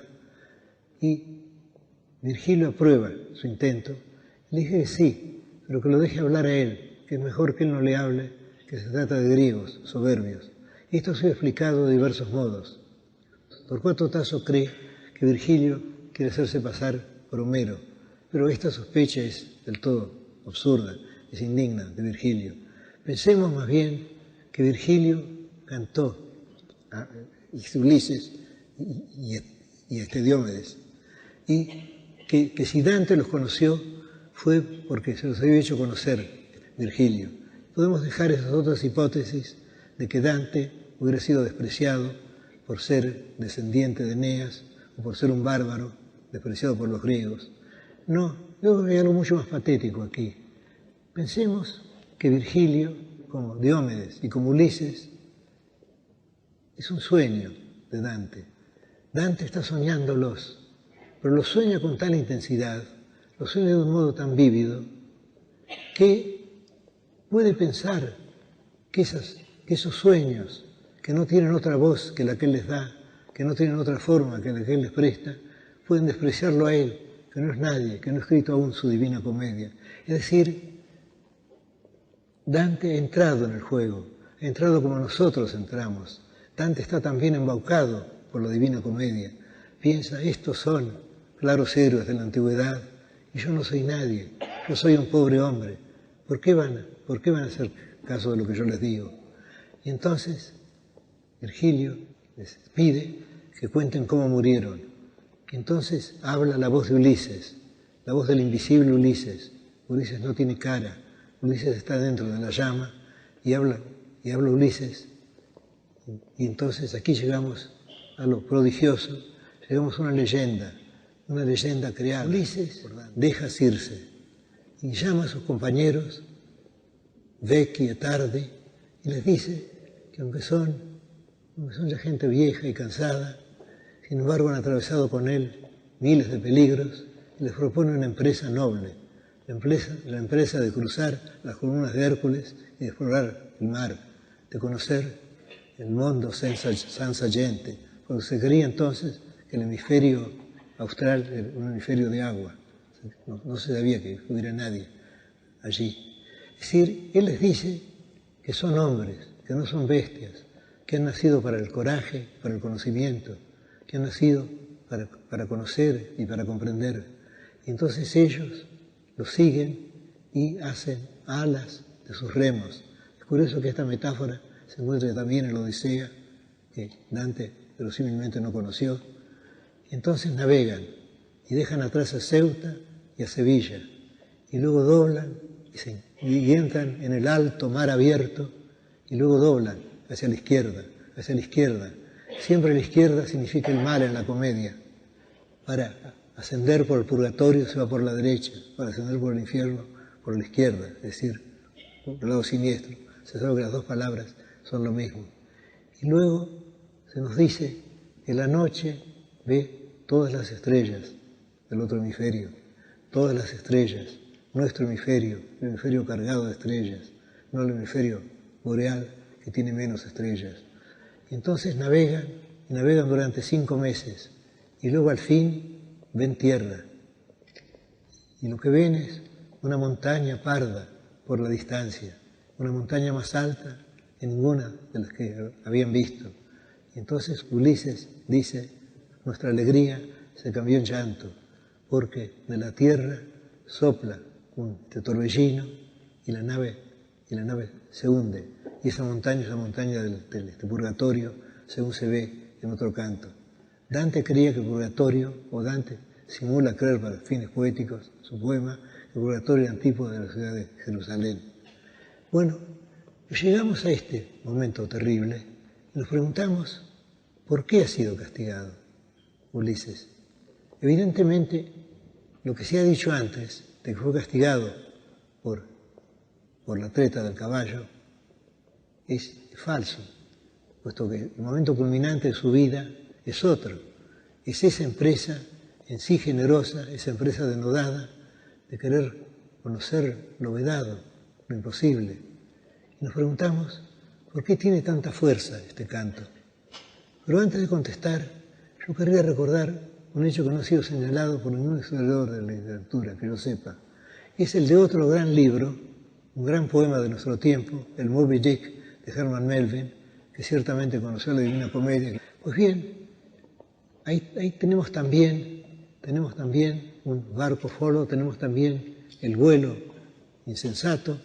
Y Virgilio aprueba su intento. Le dije que sí, pero que lo deje hablar a él, que es mejor que él no le hable, que se trata de griegos soberbios. Y esto ha sido explicado de diversos modos. Torcuato Tasso cree que Virgilio quiere hacerse pasar por Homero, pero esta sospecha es del todo absurda, es indigna de Virgilio. Pensemos más bien que Virgilio cantó a Ulises y a Diomedes, y que si Dante los conoció fue porque se los había hecho conocer Virgilio. Podemos dejar esas otras hipótesis de que Dante hubiera sido despreciado por ser descendiente de Eneas o por ser un bárbaro despreciado por los griegos. No, yo creo que hay algo mucho más patético aquí. Pensemos que Virgilio, como Diomedes y como Ulises, es un sueño de Dante. Dante está soñándolos, pero los sueña con tal intensidad, los sueña de un modo tan vívido, que puede pensar que esos sueños, que no tienen otra voz que la que él les da, que no tienen otra forma que la que él les presta, pueden despreciarlo a él, que no es nadie, que no ha escrito aún su Divina Comedia. Es decir, Dante ha entrado en el juego, ha entrado como nosotros entramos. Dante está también embaucado por la Divina Comedia. Piensa, estos son claros héroes de la antigüedad y yo no soy nadie, yo soy un pobre hombre. ¿Por qué van a hacer caso de lo que yo les digo? Y entonces Virgilio les pide que cuenten cómo murieron. Y entonces habla la voz de Ulises, la voz del invisible Ulises. Ulises no tiene cara, Ulises está dentro de la llama y habla Ulises. Y entonces aquí llegamos a lo prodigioso, llegamos a una leyenda creada. Ulises deja Circe y llama a sus compañeros, Vecchi y Tardi, y les dice que aunque son ya gente vieja y cansada, sin embargo han atravesado con él miles de peligros y les propone una empresa noble, la empresa de cruzar las columnas de Hércules y de explorar el mar, de conocer el mundo senza gente, porque se creía entonces que el hemisferio austral era un hemisferio de agua, no se sabía que hubiera nadie allí. Es decir, él les dice que son hombres, que no son bestias, que han nacido para el coraje, para el conocimiento, que han nacido para conocer y para comprender. Y entonces ellos los siguen y hacen alas de sus remos. Es curioso que esta metáfora se encuentra también en la Odisea, que Dante verosímilmente no conoció. Y entonces navegan y dejan atrás a Ceuta y a Sevilla, y luego doblan y entran en el alto mar abierto, y luego doblan hacia la izquierda. Siempre la izquierda significa el mal en la comedia. Para ascender por el purgatorio se va por la derecha, para ascender por el infierno por la izquierda, es decir, por el lado siniestro. Se sabe que las dos palabras son lo mismo. Y luego se nos dice que la noche ve todas las estrellas del otro hemisferio, todas las estrellas, nuestro hemisferio, el hemisferio cargado de estrellas, no el hemisferio boreal que tiene menos estrellas. Y entonces navegan durante 5 meses y luego al fin ven tierra. Y lo que ven es una montaña parda por la distancia, una montaña más alta en ninguna de las que habían visto. Y entonces Ulises dice, nuestra alegría se cambió en llanto, porque de la tierra sopla un torbellino y la nave se hunde. Y esa montaña es la montaña del purgatorio, según se ve en otro canto. Dante creía que el purgatorio, o Dante simula creer para fines poéticos, su poema, que el purgatorio era antípoda de la ciudad de Jerusalén. Bueno, llegamos a este momento terrible y nos preguntamos, ¿por qué ha sido castigado Ulises? Evidentemente, lo que se ha dicho antes, de que fue castigado por la treta del caballo, es falso, puesto que el momento culminante de su vida es otro. Es esa empresa en sí generosa, esa empresa denodada de querer conocer lo vedado, lo imposible. Y nos preguntamos, ¿por qué tiene tanta fuerza este canto? Pero antes de contestar, yo querría recordar un hecho que no ha sido señalado por ningún historiador de la literatura, que yo sepa. Es el de otro gran libro, un gran poema de nuestro tiempo, el Moby Dick de Herman Melville, que ciertamente conoció la Divina Comedia. Pues bien, ahí tenemos también un barco folo, tenemos también el vuelo insensato,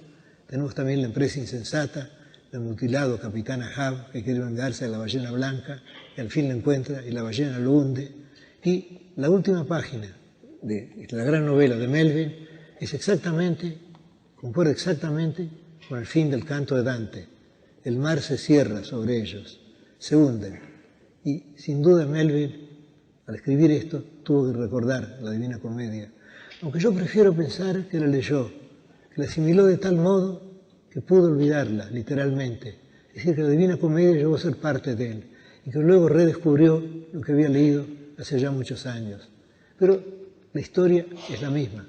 tenemos también la empresa insensata del mutilado capitán Ahab, que quiere vengarse de la ballena blanca, y al fin la encuentra y la ballena lo hunde. Y la última página de la gran novela de Melville concuerda exactamente con el fin del canto de Dante. El mar se cierra sobre ellos, se hunden. Y sin duda Melville, al escribir esto, tuvo que recordar la Divina Comedia. Aunque yo prefiero pensar que la leyó, que la asimiló de tal modo que pudo olvidarla, literalmente. Es decir, que la Divina Comedia llegó a ser parte de él y que luego redescubrió lo que había leído hace ya muchos años. Pero la historia es la misma,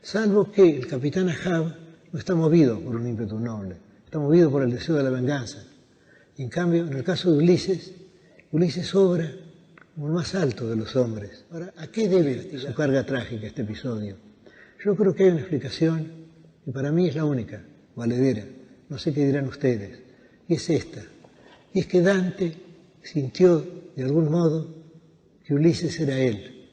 salvo que el capitán Ahab no está movido por un ímpetu noble, está movido por el deseo de la venganza. Y en cambio, en el caso de Ulises obra como el más alto de los hombres. Ahora, ¿a qué debe su carga trágica este episodio? Yo creo que hay una explicación, y para mí es la única, valedera, no sé qué dirán ustedes, y es esta. Y es que Dante sintió, de algún modo, que Ulises era él.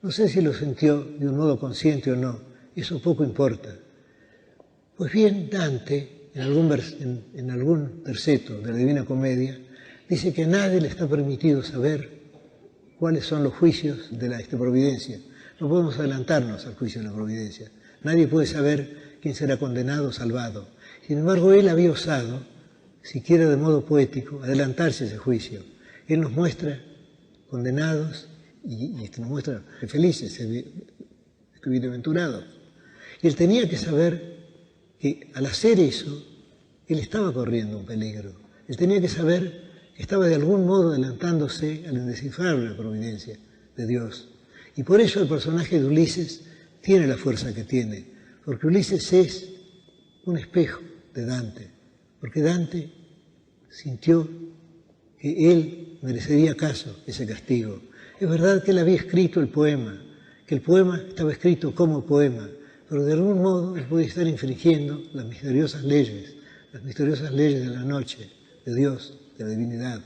No sé si lo sintió de un modo consciente o no, eso poco importa. Pues bien, Dante, en algún verseto de la Divina Comedia, dice que a nadie le está permitido saber cuáles son los juicios de la providencia. No podemos adelantarnos al juicio de la providencia. Nadie puede saber quién será condenado o salvado. Sin embargo, él había osado, siquiera de modo poético, adelantarse a ese juicio. Él nos muestra condenados y nos muestra felices, bienaventurados. Y él tenía que saber que al hacer eso, él estaba corriendo un peligro. Él tenía que saber que estaba de algún modo adelantándose al indescifrable la providencia de Dios. Y por eso el personaje de Ulises tiene la fuerza que tiene, porque Ulises es un espejo de Dante, porque Dante sintió que él merecería acaso ese castigo. Es verdad que él había escrito el poema, que el poema estaba escrito como poema, pero de algún modo él podía estar infringiendo las misteriosas leyes de la noche, de Dios, de la divinidad.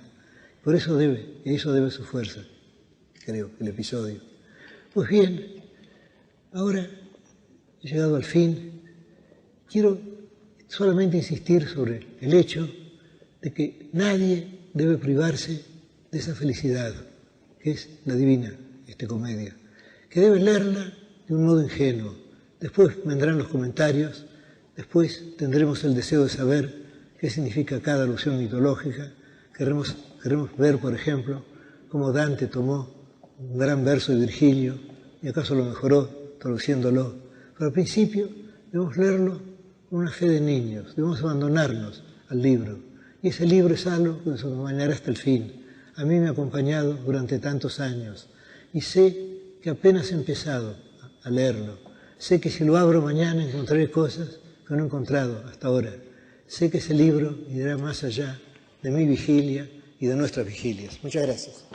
Por eso debe su fuerza, creo, el episodio. Pues bien, ahora, llegado al fin, quiero solamente insistir sobre el hecho de que nadie debe privarse de esa felicidad, que es la divina comedia, que debe leerla de un modo ingenuo. Después vendrán los comentarios, después tendremos el deseo de saber qué significa cada alusión mitológica. Queremos ver, por ejemplo, cómo Dante tomó un gran verso de Virgilio y acaso lo mejoró traduciéndolo. Pero al principio debemos leerlo con una fe de niños, debemos abandonarnos al libro. Y ese libro es algo que nos acompañará hasta el fin. A mí me ha acompañado durante tantos años y sé que apenas he empezado a leerlo. Sé que si lo abro mañana encontraré cosas que no he encontrado hasta ahora. Sé que ese libro irá más allá de mi vigilia y de nuestras vigilias. Muchas gracias.